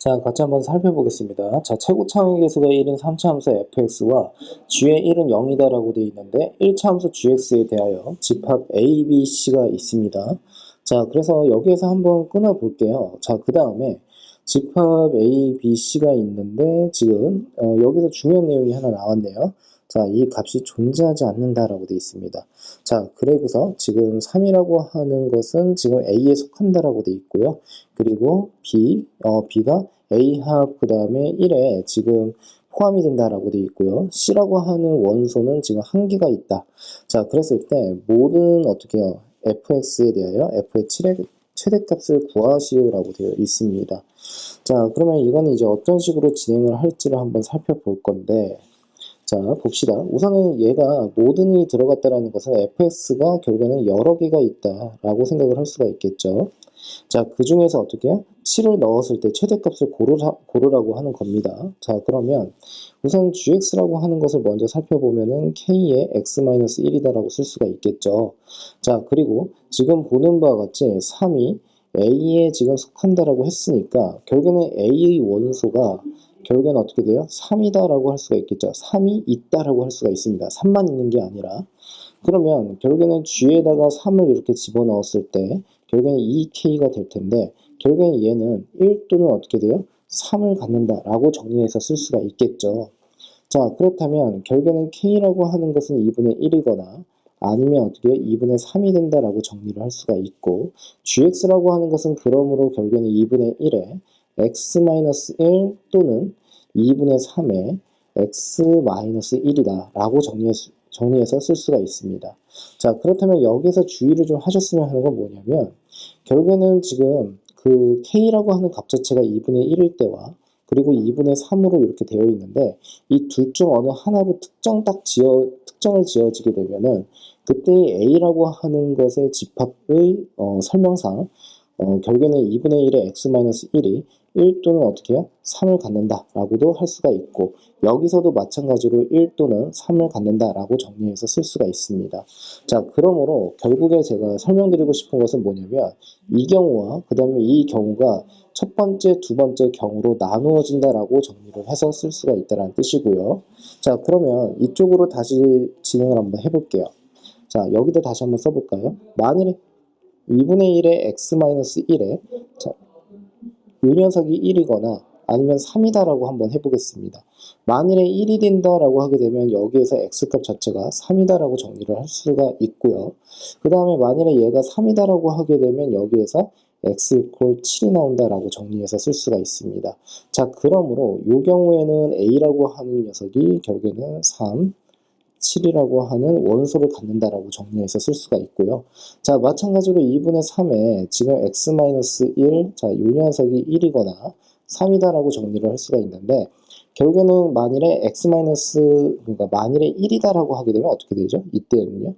자, 같이 한번 살펴보겠습니다. 자, 최고차항의 개수가 1인 3차 함수 fx와 g의 1은 0이다라고 되어 있는데 1차 함수 gx에 대하여 집합 a, b, c가 있습니다. 자, 그래서 여기에서 한번 끊어볼게요. 자, 그 다음에 집합 a, b, c가 있는데 지금 여기서 중요한 내용이 하나 나왔네요. 자, 이 값이 존재하지 않는다라고 되어 있습니다. 자, 그래서 지금 3이라고 하는 것은 지금 a에 속한다라고 되어 있고요. 그리고 b가 A합 그 다음에 1에 지금 포함이 된다라고 되어 있고요. C라고 하는 원소는 지금 한 개가 있다. 자, 그랬을 때 모든 어떻게 해요? fx에 대하여 f의 최대값을 구하시오라고 되어 있습니다. 자, 그러면 이거는 이제 어떤 식으로 진행을 할지를 한번 살펴볼 건데, 자, 봅시다. 우선은 얘가 모든이 들어갔다라는 것은 fx가 결국에는 여러 개가 있다라고 생각을 할 수가 있겠죠. 자, 그 중에서 어떻게 해요? 7을 넣었을 때 최대값을 고르라고 하는 겁니다. 자, 그러면 우선 gx라고 하는 것을 먼저 살펴보면은 k의 x-1이다라고 쓸 수가 있겠죠. 자, 그리고 지금 보는 바와 같이 3이 a에 지금 속한다라고 했으니까 결국에는 a의 원소가 결국에는 어떻게 돼요? 3이다라고 할 수가 있겠죠. 3이 있다라고 할 수가 있습니다. 3만 있는 게 아니라. 그러면 결국에는 g에다가 3을 이렇게 집어넣었을 때 결국에는 2k가 될 텐데 결국엔 얘는 1 또는 어떻게 돼요? 3을 갖는다라고 정리해서 쓸 수가 있겠죠. 자, 그렇다면 결국에는 k라고 하는 것은 2분의 1이거나 아니면 어떻게 2분의 3이 된다라고 정리를 할 수가 있고 gx라고 하는 것은 그러므로 결국에는 2분의 1에 x-1 또는 2분의 3에 x-1이다 라고 정리해서 쓸 수가 있습니다. 자, 그렇다면 여기서 주의를 좀 하셨으면 하는 건 뭐냐면 결국에는 지금 그 k라고 하는 값 자체가 2분의 1일 때와 그리고 2분의 3으로 이렇게 되어 있는데 이 둘 중 어느 하나로 특정을 지어지게 되면은 그때 a라고 하는 것의 집합의 설명상 결국에는 2분의 1의 x-1이 1 또는 어떻게 해요? 3을 갖는다라고도 할 수가 있고 여기서도 마찬가지로 1 또는 3을 갖는다라고 정리해서 쓸 수가 있습니다. 자, 그러므로 결국에 제가 설명드리고 싶은 것은 뭐냐면 이 경우와 그 다음에 이 경우가 첫 번째, 두 번째 경우로 나누어진다라고 정리를 해서 쓸 수가 있다는 뜻이고요. 자, 그러면 이쪽으로 다시 진행을 한번 해볼게요. 자, 여기다 다시 한번 써볼까요? 만일에 2분의 1의 x-1에 자, 이 녀석이 1이거나 아니면 3이다라고 한번 해보겠습니다. 만일에 1이 된다라고 하게 되면 여기에서 x값 자체가 3이다라고 정리를 할 수가 있고요. 그 다음에 만일에 얘가 3이다라고 하게 되면 여기에서 x = 7이 나온다라고 정리해서 쓸 수가 있습니다. 자, 그러므로 이 경우에는 a라고 하는 녀석이 결국에는 3, 7이라고 하는 원소를 갖는다라고 정리해서 쓸 수가 있고요. 자, 마찬가지로 2분의 3에 지금 x-1, 자, 이 녀석이 1이거나 3이다라고 정리를 할 수가 있는데 결국에는 만일에 그러니까 만일에 1이다라고 하게 되면 어떻게 되죠? 이때는요.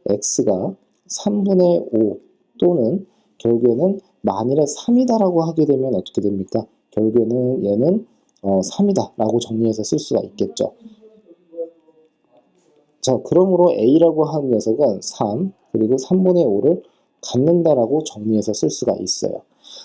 x가 3분의 5 또는 결국에는 만일에 3이다라고 하게 되면 어떻게 됩니까? 결국에는 얘는 3이다라고 정리해서 쓸 수가 있겠죠. 자, 그러므로 a라고 하는 녀석은 3, 그리고 3분의 5를 갖는다라고 정리해서 쓸 수가 있어요.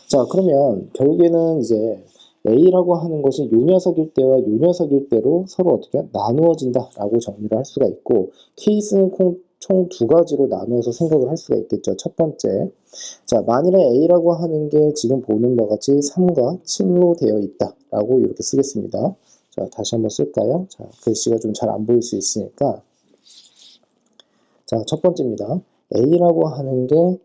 자, 그러면 결국에는 이제 a라고 하는 것이 요 녀석일 때와 요 녀석일 때로 서로 어떻게 나누어진다라고 정리를 할 수가 있고 케이스는 총 두 가지로 나누어서 생각을 할 수가 있겠죠. 첫 번째, 자, 만일에 a라고 하는 게 지금 보는 바와 같이 3과 7로 되어 있다라고 이렇게 쓰겠습니다. 자, 다시 한번 쓸까요? 자, 글씨가 좀 잘 안 보일 수 있으니까 자, 첫 번째입니다. a라고 하는 게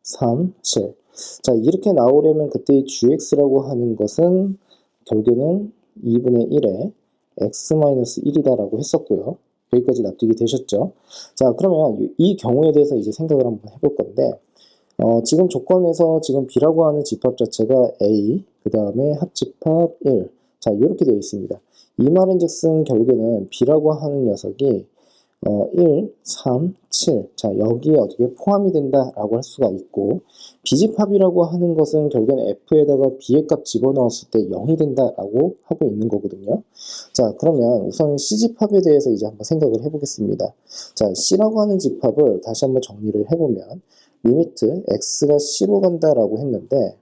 3, 7. 자, 이렇게 나오려면 그때 gx라고 하는 것은 결국에는 2분의 1에 x-1이다라고 했었고요. 여기까지 납득이 되셨죠? 자, 그러면 이 경우에 대해서 이제 생각을 한번 해볼 건데 지금 조건에서 지금 b라고 하는 집합 자체가 a, 그 다음에 합집합 1. 자, 이렇게 되어 있습니다. 이 말은 즉슨 결국에는 b라고 하는 녀석이 1, 3, 7. 자, 여기에 어떻게 포함이 된다라고 할 수가 있고, 비집합이라고 하는 것은 결국엔 f에다가 b의 값 집어넣었을 때 0이 된다라고 하고 있는 거거든요. 자, 그러면 우선 c집합에 대해서 이제 한번 생각을 해보겠습니다. 자, c라고 하는 집합을 다시 한번 정리를 해보면, 리미트 x가 c로 간다라고 했는데,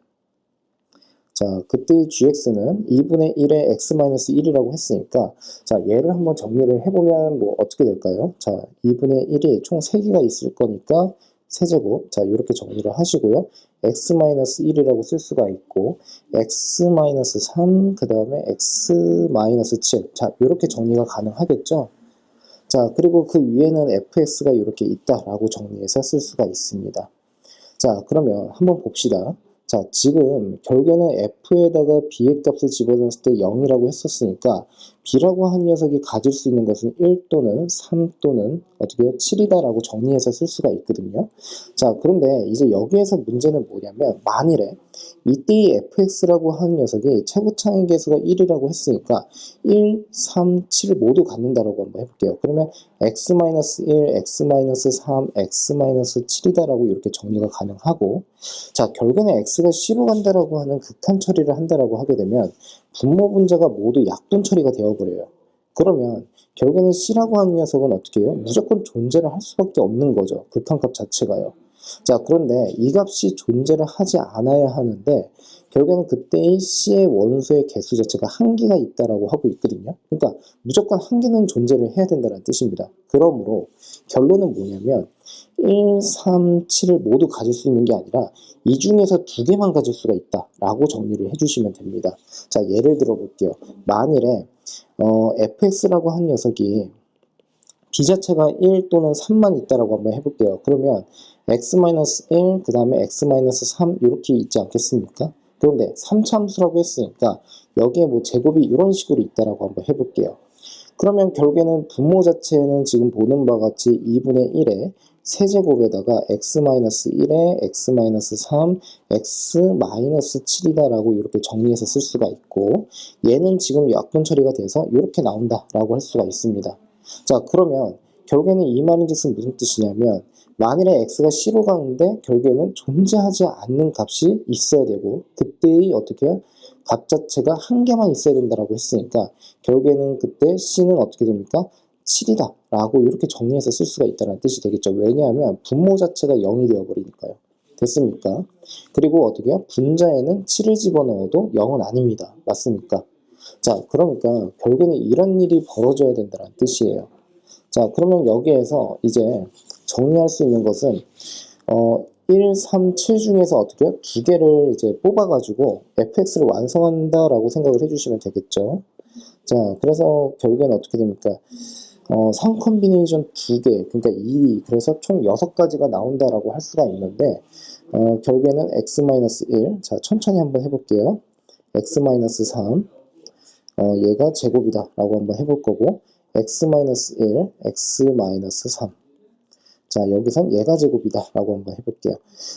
자, 그때의 gx는 2분의 1의 x-1이라고 했으니까, 자, 얘를 한번 정리를 해보면 뭐 어떻게 될까요? 자, 2분의 1이 총 3개가 있을 거니까 세제곱. 자, 이렇게 정리를 하시고요. x-1이라고 쓸 수가 있고, x-3, 그 다음에 x-7. 자, 이렇게 정리가 가능하겠죠? 자, 그리고 그 위에는 fx가 이렇게 있다라고 정리해서 쓸 수가 있습니다. 자, 그러면 한번 봅시다. 자, 지금 결국에는 f에다가 b의 값을 집어넣었을 때 0이라고 했었으니까 b라고 한 녀석이 가질 수 있는 것은 1 또는 3 또는 어떻게 7이다라고 정리해서 쓸 수가 있거든요. 자, 그런데 이제 여기에서 문제는 뭐냐면 만일에 이때의 fx라고 하는 녀석이 최고차의 계수가 1이라고 했으니까 1, 3, 7을 모두 갖는다라고 한번 해볼게요. 그러면 x-1, x-3, x-7이다라고 이렇게 정리가 가능하고, 자, 결국에는 x가 c로 간다라고 하는 극한 처리를 한다라고 하게 되면 분모 분자가 모두 약분 처리가 되어버려요. 그러면 결국에는 c라고 하는 녀석은 어떻게 해요? 무조건 존재를 할 수밖에 없는 거죠. 극한값 자체가요. 자, 그런데 이 값이 존재를 하지 않아야 하는데 결국에는 그때의 c의 원소의 개수 자체가 한계가 있다라고 하고 있거든요. 그러니까 무조건 한계는 존재를 해야 된다는 뜻입니다. 그러므로 결론은 뭐냐면 1, 3, 7을 모두 가질 수 있는 게 아니라 이 중에서 2개만 가질 수가 있다라고 정리를 해주시면 됩니다. 자, 예를 들어 볼게요. 만일에 fx라고 한 녀석이 b 자체가 1 또는 3만 있다라고 한번 해볼게요. 그러면 x-1, 그 다음에 x-3 이렇게 있지 않겠습니까? 그런데 3차함수라고 했으니까 여기에 뭐 제곱이 이런 식으로 있다라고 한번 해볼게요. 그러면 결국에는 분모 자체는 지금 보는 바와 같이 2분의 1에 세제곱에다가 x-1에 x-3, x-7이다라고 이렇게 정리해서 쓸 수가 있고, 얘는 지금 약분 처리가 돼서 이렇게 나온다라고 할 수가 있습니다. 자, 그러면 결국에는 이 말인즉슨 무슨 뜻이냐면 만일에 x가 c로 가는데 결국에는 존재하지 않는 값이 있어야 되고 그때의 어떻게 해요? 값 자체가 한 개만 있어야 된다라고 했으니까 결국에는 그때 c는 어떻게 됩니까? 7이다 라고 이렇게 정리해서 쓸 수가 있다는 뜻이 되겠죠. 왜냐하면 분모 자체가 0이 되어버리니까요. 됐습니까? 그리고 어떻게 해요? 분자에는 7을 집어넣어도 0은 아닙니다. 맞습니까? 자, 그러니까 결국에는 이런 일이 벌어져야 된다는 뜻이에요. 자, 그러면 여기에서 이제 정리할 수 있는 것은 1, 3, 7 중에서 어떻게 해요? 2개를 이제 뽑아가지고 fx를 완성한다라고 생각을 해주시면 되겠죠. 자, 그래서 결국에는 어떻게 됩니까? 3 콤비네이션 2개, 그러니까 2, 그래서 총 6가지가 나온다라고 할 수가 있는데 결국에는 x-1, 자, 천천히 한번 해볼게요. x-3, 얘가 제곱이다 라고 한번 해볼 거고 x-1, x-3 자, 여기선 얘가 제곱이다 라고 한번 해볼게요.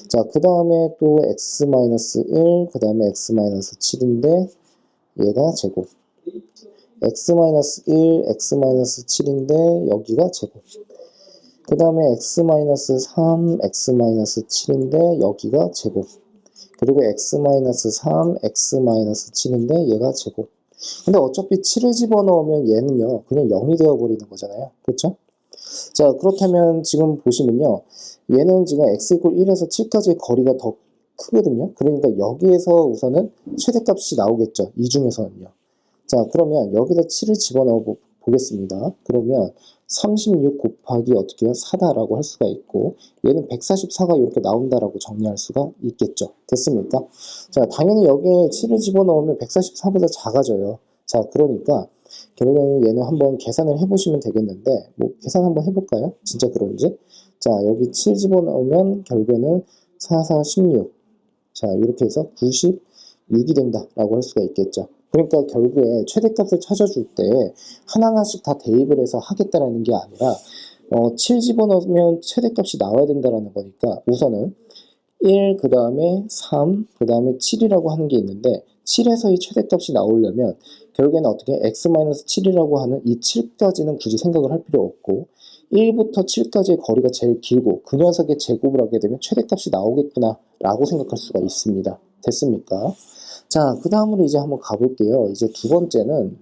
자, 그 다음에 또 x-1, 그 다음에 x-7인데 얘가 제곱, x-1, x-7인데 여기가 제곱, 그 다음에 x-3, x-7인데 여기가 제곱, 그리고 x-3, x-7인데 얘가 제곱. 근데 어차피 7을 집어넣으면 얘는요 그냥 0이 되어버리는 거잖아요. 그렇죠? 자, 그렇다면 지금 보시면요 얘는 지금 x = 1에서 7까지의 거리가 더 크거든요. 그러니까 여기에서 우선은 최대값이 나오겠죠. 이 중에서는요. 자, 그러면 여기다 7을 집어넣어 보겠습니다. 그러면 36 곱하기 어떻게 해요? 4다라고 할 수가 있고 얘는 144가 이렇게 나온다라고 정리할 수가 있겠죠. 됐습니까? 자, 당연히 여기에 7을 집어넣으면 144보다 작아져요. 자, 그러니까 결국에는 얘는 한번 계산을 해보시면 되겠는데 뭐 계산 한번 해볼까요? 진짜 그런지. 자, 여기 7 집어넣으면 결국에는 4, 4, 16. 자, 이렇게 해서 96이 된다라고 할 수가 있겠죠. 그러니까 결국에 최대값을 찾아줄 때 하나하나씩 다 대입을 해서 하겠다라는 게 아니라 7 집어넣으면 최대값이 나와야 된다라는 거니까 우선은 1, 그 다음에 3, 그 다음에 7이라고 하는 게 있는데 7에서의 최대값이 나오려면 결국에는 어떻게 x-7이라고 하는 이 7까지는 굳이 생각을 할 필요 없고 1부터 7까지의 거리가 제일 길고 그 녀석의 제곱을 하게 되면 최대값이 나오겠구나 라고 생각할 수가 있습니다. 됐습니까? 자, 그 다음으로 이제 한번 가볼게요. 이제 두 번째는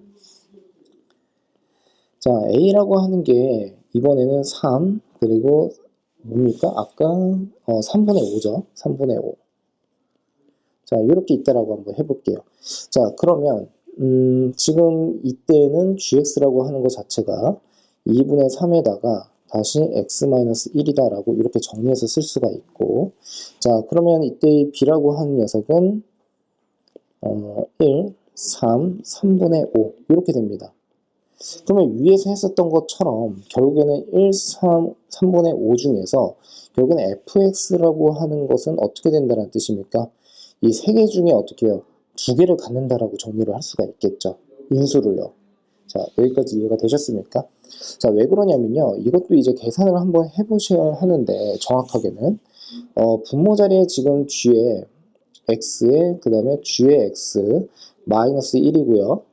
자, A라고 하는 게 이번에는 3 그리고 뭡니까? 아까 3분의 5죠. 3분의 5. 자, 이렇게 있다라고 한번 해볼게요. 자, 그러면 지금 이때는 gx라고 하는 것 자체가 2분의 3에다가 다시 x-1이다 라고 이렇게 정리해서 쓸 수가 있고, 자, 그러면 이때 b라고 하는 녀석은 1, 3, 3분의 5 이렇게 됩니다. 그러면 위에서 했었던 것처럼 결국에는 1, 3분의 5 중에서 결국에는 fx라고 하는 것은 어떻게 된다는 뜻입니까? 이 세 개 중에 어떻게 해요? 두 개를 갖는다라고 정리를 할 수가 있겠죠. 인수로요. 자, 여기까지 이해가 되셨습니까? 자, 왜 그러냐면요. 이것도 이제 계산을 한번 해보셔야 하는데, 정확하게는 분모 자리에 지금 g에 x에 그 다음에 g의 x 마이너스 1이고요.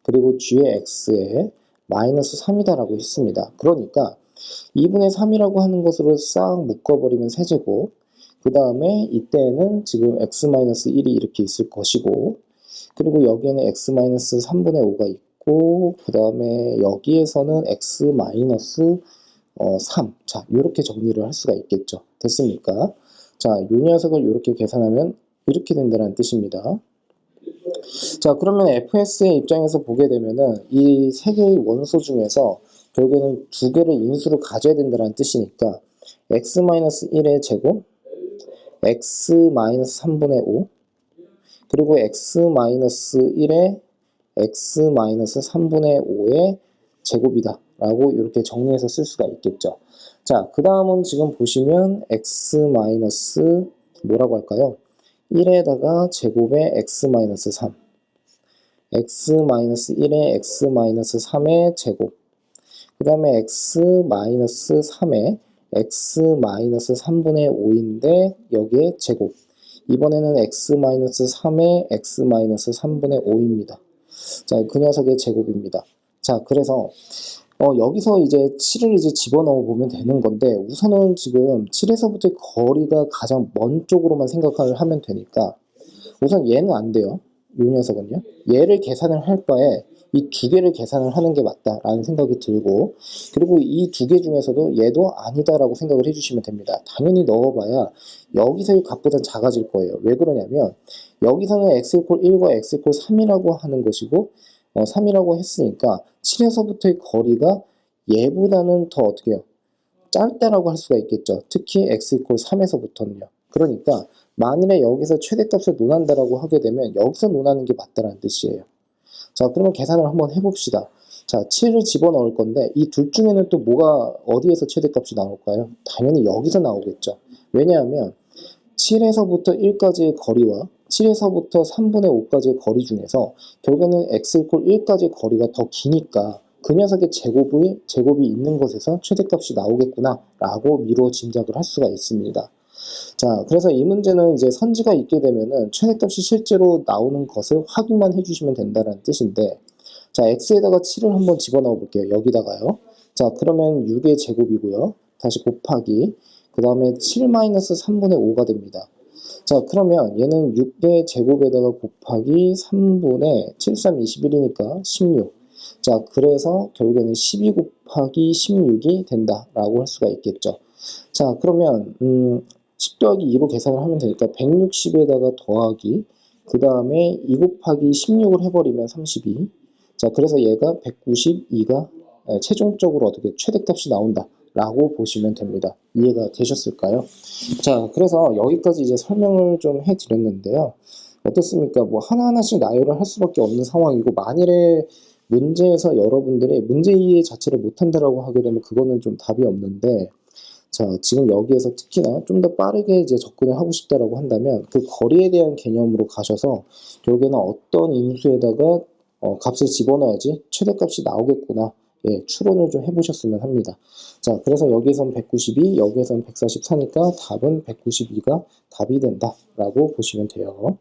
그리고 g의 x에 마이너스 3이다 라고 했습니다. 그러니까 2분의 3이라고 하는 것으로 싹 묶어버리면 세제곱, 그 다음에 이때는 지금 x-1이 이렇게 있을 것이고, 그리고 여기에는 x-3분의 5가 있고, 그 다음에 여기에서는 x-3. 자, 이렇게 정리를 할 수가 있겠죠. 됐습니까? 자, 이 녀석을 이렇게 계산하면 이렇게 된다는 뜻입니다. 자, 그러면 fs의 입장에서 보게 되면은 이 세 개의 원소 중에서 결국에는 두 개를 인수로 가져야 된다는 뜻이니까 x-1의 제곱, x-3분의 5, 그리고 x-1의 x-3분의 5의 제곱이다 라고 이렇게 정리해서 쓸 수가 있겠죠. 자, 그 다음은 지금 보시면 x- 뭐라고 할까요? 1에다가 제곱에 x-3, x-1에 x-3의 제곱, 그 다음에 x-3에 x-3분의 5인데 여기에 제곱, 이번에는 x-3에 x-3분의 5입니다. 자, 그 녀석의 제곱입니다. 자, 그래서 여기서 이제 7을 이제 집어넣어 보면 되는 건데, 우선은 지금 7에서부터의 거리가 가장 먼 쪽으로만 생각을 하면 되니까 우선 얘는 안 돼요. 이 녀석은요. 얘를 계산을 할 바에 이 두 개를 계산을 하는 게 맞다라는 생각이 들고, 그리고 이 두 개 중에서도 얘도 아니다라고 생각을 해주시면 됩니다. 당연히 넣어봐야 여기서의 값보다 작아질 거예요. 왜 그러냐면 여기서는 x=1과 x=3이라고 하는 것이고 3이라고 했으니까 7에서부터의 거리가 얘보다는 더 어떻게 해요? 짧다라고 할 수가 있겠죠. 특히 x=3에서부터는요. 그러니까 만일에 여기서 최대값을 논한다라고 하게 되면 여기서 논하는 게 맞다라는 뜻이에요. 자, 그러면 계산을 한번 해봅시다. 자, 7을 집어넣을 건데 이 둘 중에는 또 뭐가 어디에서 최대값이 나올까요? 당연히 여기서 나오겠죠. 왜냐하면 7에서부터 1까지의 거리와 7에서부터 3분의 5까지의 거리 중에서 결국에는 x=1까지의 거리가 더 기니까 그 녀석의 제곱이 있는 곳에서 최대값이 나오겠구나 라고 미루어 짐작을 할 수가 있습니다. 자, 그래서 이 문제는 이제 선지가 있게 되면은 최대값이 실제로 나오는 것을 확인만 해주시면 된다는 뜻인데, 자, x에다가 7을 한번 집어넣어 볼게요. 여기다가요. 자, 그러면 6의 제곱이고요. 다시 곱하기, 그 다음에 7-3분의 5가 됩니다. 자, 그러면 얘는 6의 제곱에다가 곱하기 3분의 7, 3, 21이니까 16. 자, 그래서 결국에는 12 곱하기 16이 된다라고 할 수가 있겠죠. 자, 그러면 10 더하기 2로 계산을 하면 되니까 160에다가 더하기, 그 다음에 2 곱하기 16을 해버리면 32. 자, 그래서 얘가 192가 최종적으로 어떻게 최대값이 나온다 라고 보시면 됩니다. 이해가 되셨을까요? 자, 그래서 여기까지 이제 설명을 좀 해드렸는데요. 어떻습니까? 뭐 하나하나씩 나열을 할 수밖에 없는 상황이고, 만일에 문제에서 여러분들이 문제 이해 자체를 못한다라고 하게 되면 그거는 좀 답이 없는데, 자, 지금 여기에서 특히나 좀 더 빠르게 이제 접근을 하고 싶다라고 한다면 그 거리에 대한 개념으로 가셔서 결국에는 어떤 인수에다가 값을 집어넣어야지 최대값이 나오겠구나. 예, 추론을 좀 해보셨으면 합니다. 자, 그래서 여기에선 192, 여기에선 144니까 답은 192가 답이 된다라고 보시면 돼요.